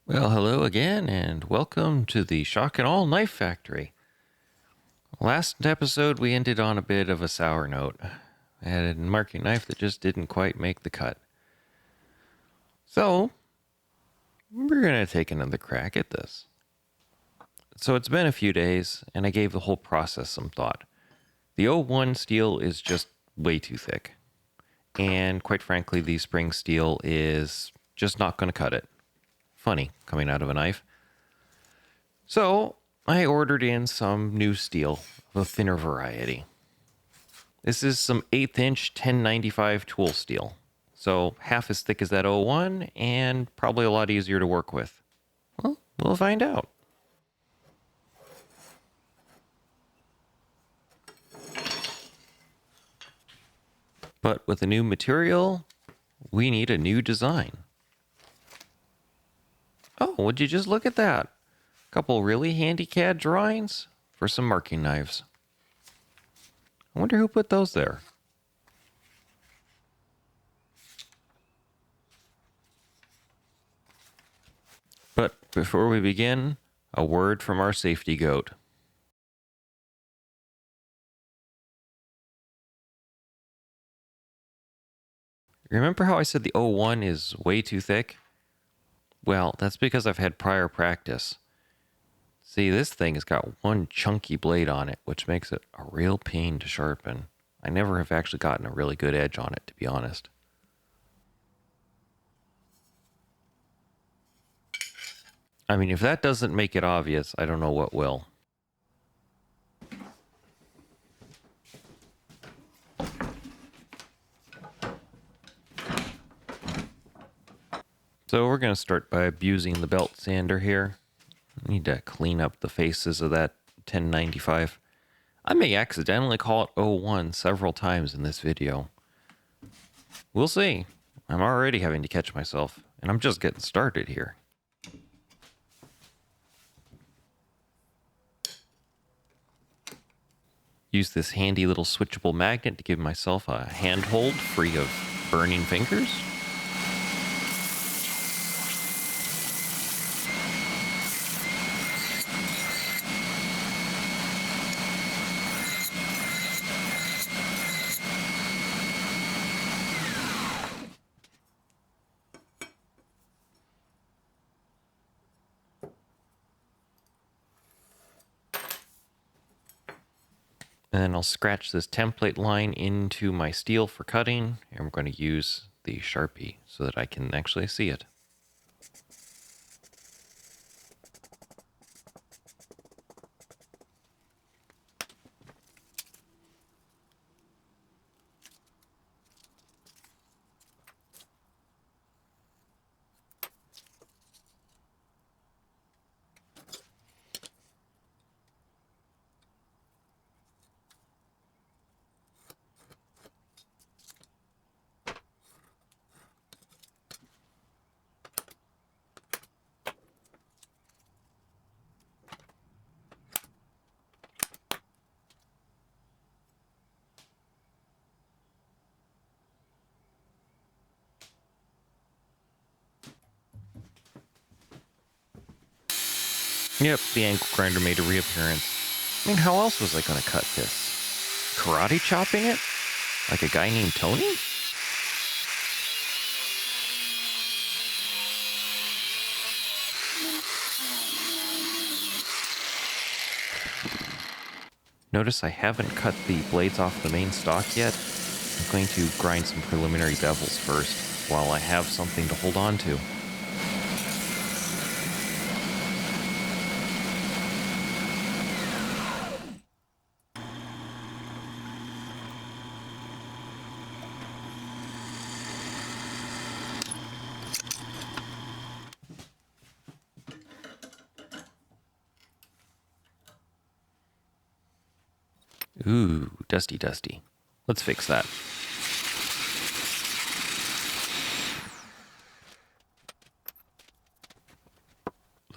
Well, hello again, and welcome to the Shock and All Knife Factory. Last episode, we ended on a bit of a sour note. I had a marking knife that just didn't quite make the cut. So, we're going to take another crack at this. So, it's been a few days, and I gave the whole process some thought. The O1 steel is just way too thick. And quite frankly, the spring steel is just not going to cut it. Funny, coming out of a knife. So, I ordered in some new steel of a thinner variety. This is some 1/8 inch 1095 tool steel. So, half as thick as that O1 and probably a lot easier to work with. Well, we'll find out. But with a new material, we need a new design. Oh, would you just look at that? Couple really handy CAD drawings for some marking knives. I wonder who put those there. But before we begin, a word from our safety goat. Remember how I said the O1 is way too thick? Well, that's because I've had prior practice. See, this thing has got one chunky blade on it, which makes it a real pain to sharpen. I never have actually gotten a really good edge on it, to be honest. I mean, if that doesn't make it obvious, I don't know what will. So we're going to start by abusing the belt sander here. I need to clean up the faces of that 1095. I may accidentally call it O1 several times in this video. We'll see. I'm already having to catch myself, and I'm just getting started here. Use this handy little switchable magnet to give myself a handhold free of burning fingers. And then I'll scratch this template line into my steel for cutting, and we're going to use the Sharpie so that I can actually see it. Yep, the ankle grinder made a reappearance. I mean, how else was I going to cut this? Karate chopping it? Like a guy named Tony? Notice I haven't cut the blades off the main stock yet. I'm going to grind some preliminary bevels first, while I have something to hold on to. Ooh, dusty, dusty. Let's fix that.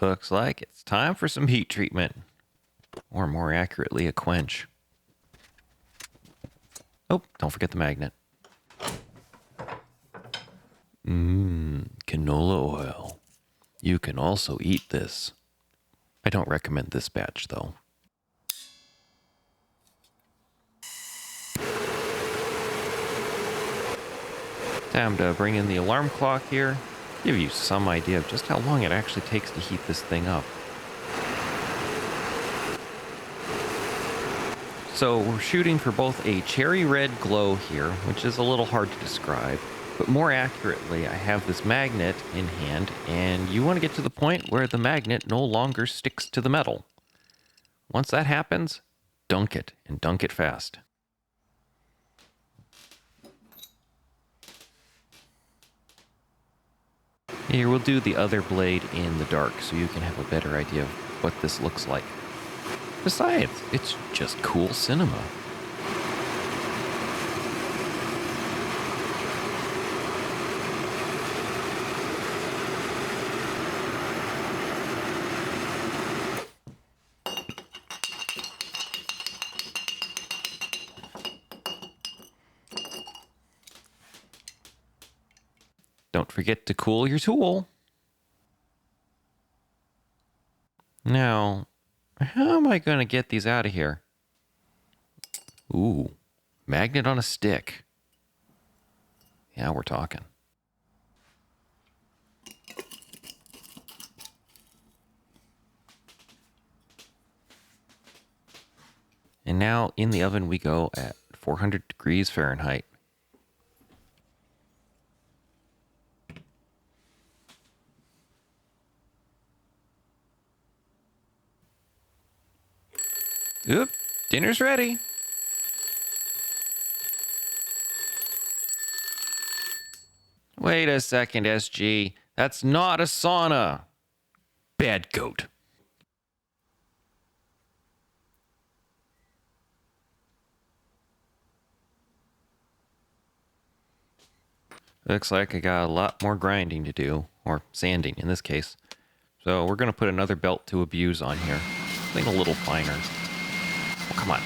Looks like it's time for some heat treatment. Or more accurately, a quench. Oh, don't forget the magnet. Canola oil. You can also eat this. I don't recommend this batch, though. Time to bring in the alarm clock here. Give you some idea of just how long it actually takes to heat this thing up. So we're shooting for both a cherry red glow here, which is a little hard to describe, but more accurately, I have this magnet in hand, and you want to get to the point where the magnet no longer sticks to the metal. Once that happens, dunk it, and dunk it fast. Here, we'll do the other blade in the dark so you can have a better idea of what this looks like. Besides, it's just cool cinema. Don't forget to cool your tool. Now, how am I going to get these out of here? Ooh, magnet on a stick. Yeah, we're talking. And now in the oven we go at 400 degrees Fahrenheit. Oop, dinner's ready. Wait a second, SG. That's not a sauna. Bad goat. Looks like I got a lot more grinding to do, or sanding in this case. So we're going to put another belt to abuse on here. Something a little finer. Oh, come on.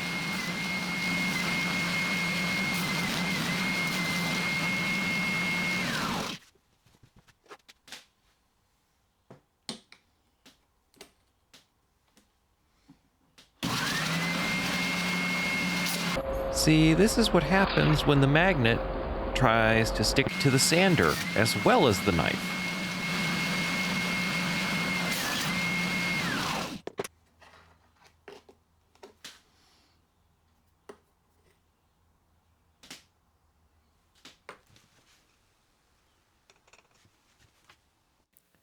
See, this is what happens when the magnet tries to stick to the sander as well as the knife.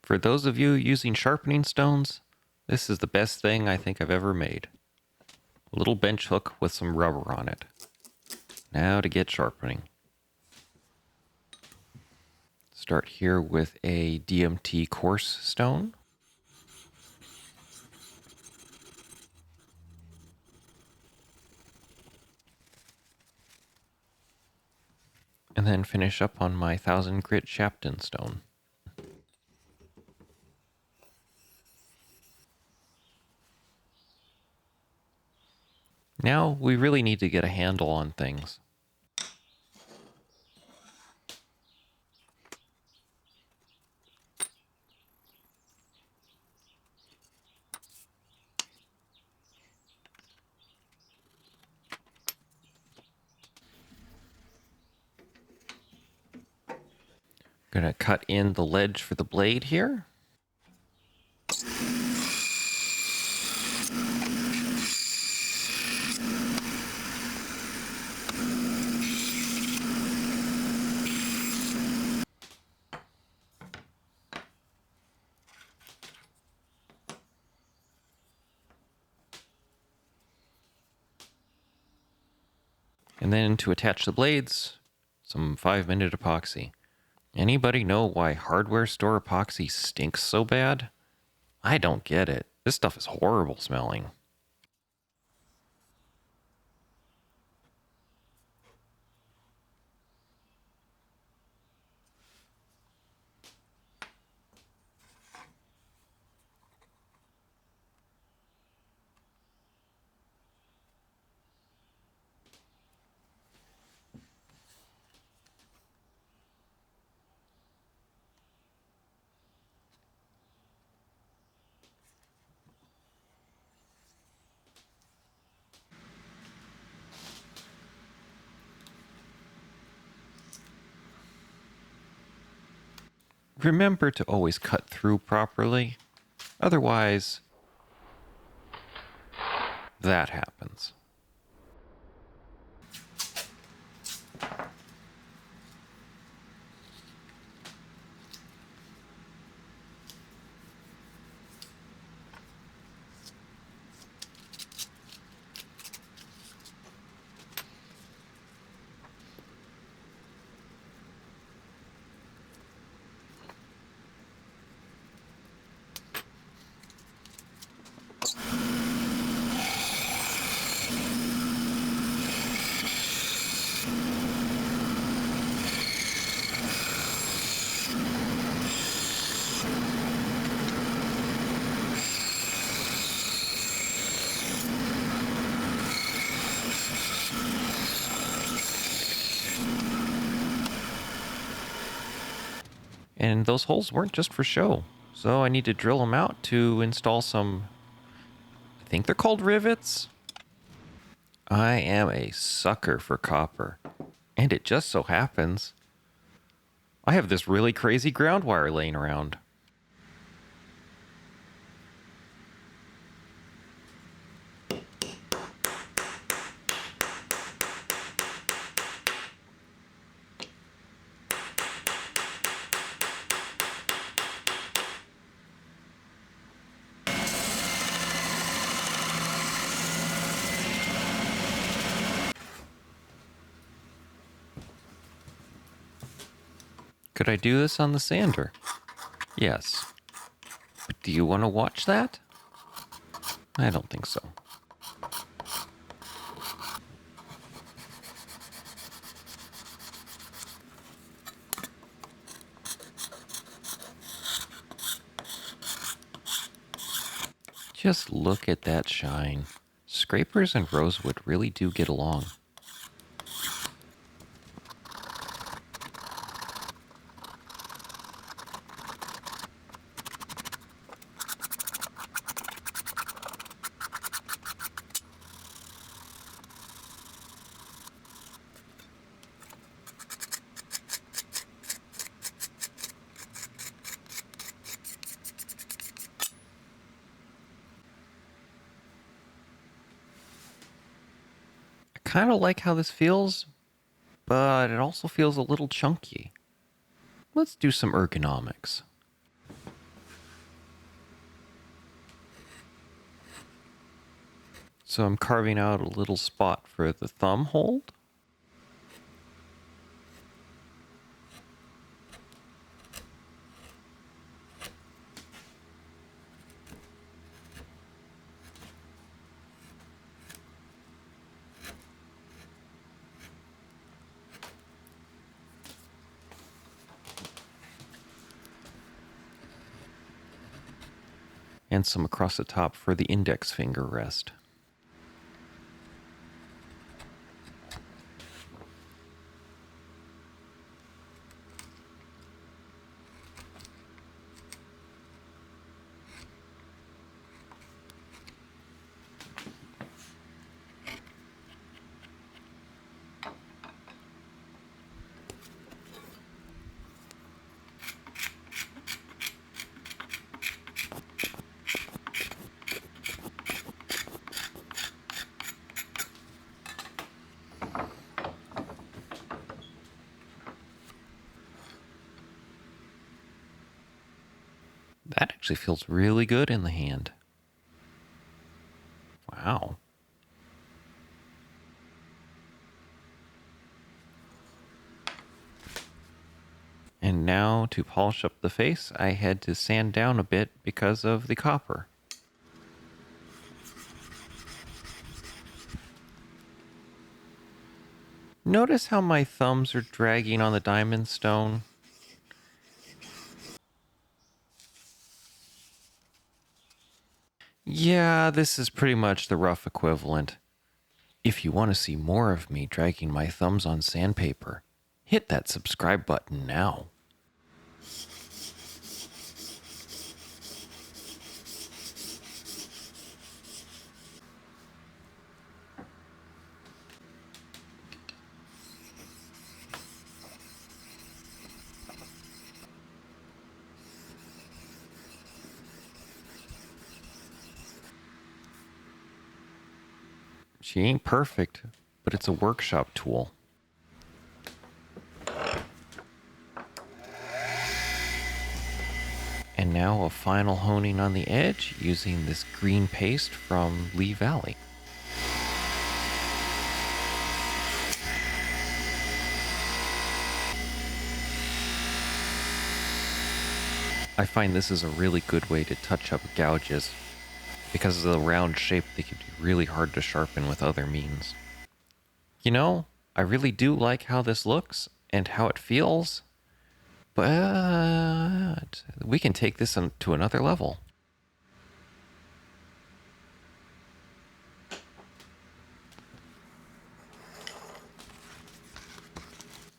For those of you using sharpening stones, this is the best thing I think I've ever made. A little bench hook with some rubber on it. Now to get sharpening. Start here with a DMT coarse stone. And then finish up on my 1000 grit Shapton stone. Now we really need to get a handle on things. Gonna cut in the ledge for the blade here. And then to attach the blades, some 5-minute epoxy. Anybody know why hardware store epoxy stinks so bad? I don't get it. This stuff is horrible smelling. Remember to always cut through properly, otherwise, that happens. And those holes weren't just for show. So I need to drill them out to install some, I think they're called rivets. I am a sucker for copper. And it just so happens I have this really crazy ground wire laying around. Could I do this on the sander? Yes. But do you want to watch that? I don't think so. Just look at that shine. Scrapers and rosewood really do get along. I kind of like how this feels, but it also feels a little chunky. Let's do some ergonomics. So I'm carving out a little spot for the thumb hold. And some across the top for the index finger rest. That actually feels really good in the hand. Wow. And now to polish up the face, I had to sand down a bit because of the copper. Notice how my thumbs are dragging on the diamond stone? Yeah, this is pretty much the rough equivalent. If you want to see more of me dragging my thumbs on sandpaper, hit that subscribe button now. She ain't perfect, but it's a workshop tool. And now a final honing on the edge using this green paste from Lee Valley. I find this is a really good way to touch up gouges. Because of the round shape, they can be really hard to sharpen with other means. You know, I really do like how this looks and how it feels, but we can take this to another level.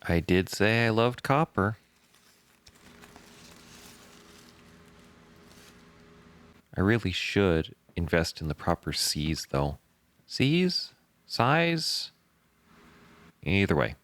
I did say I loved copper. I really should invest in the proper C's, though. C's? Size? Either way.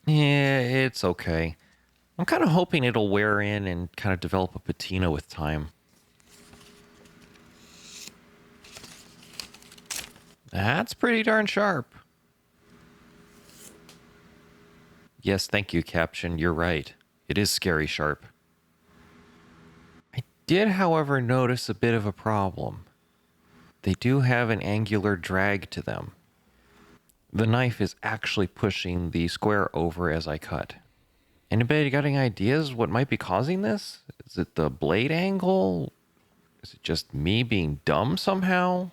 Yeah, it's okay. I'm kind of hoping it'll wear in and kind of develop a patina with time. That's pretty darn sharp. Yes, thank you, caption. You're right. It is scary sharp. I did, however, notice a bit of a problem. They do have an angular drag to them. The knife is actually pushing the square over as I cut. Anybody got any ideas what might be causing this? Is it the blade angle? Is it just me being dumb somehow?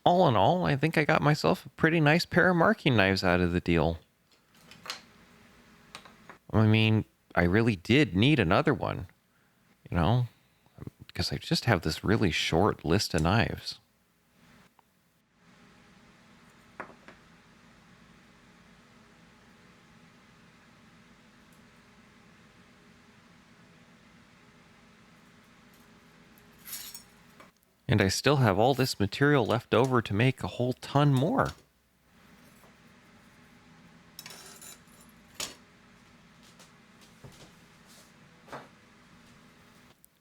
All in all, I think I got myself a pretty nice pair of marking knives out of the deal. I mean, I really did need another one, you know, because I just have this really short list of knives. And I still have all this material left over to make a whole ton more.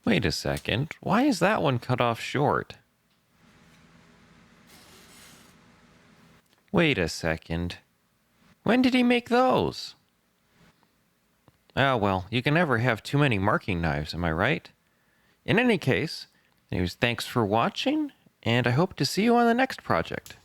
Wait a second. Why is that one cut off short? Wait a second. When did he make those? Ah, well, you can never have too many marking knives, am I right? In any case, anyways, thanks for watching, and I hope to see you on the next project.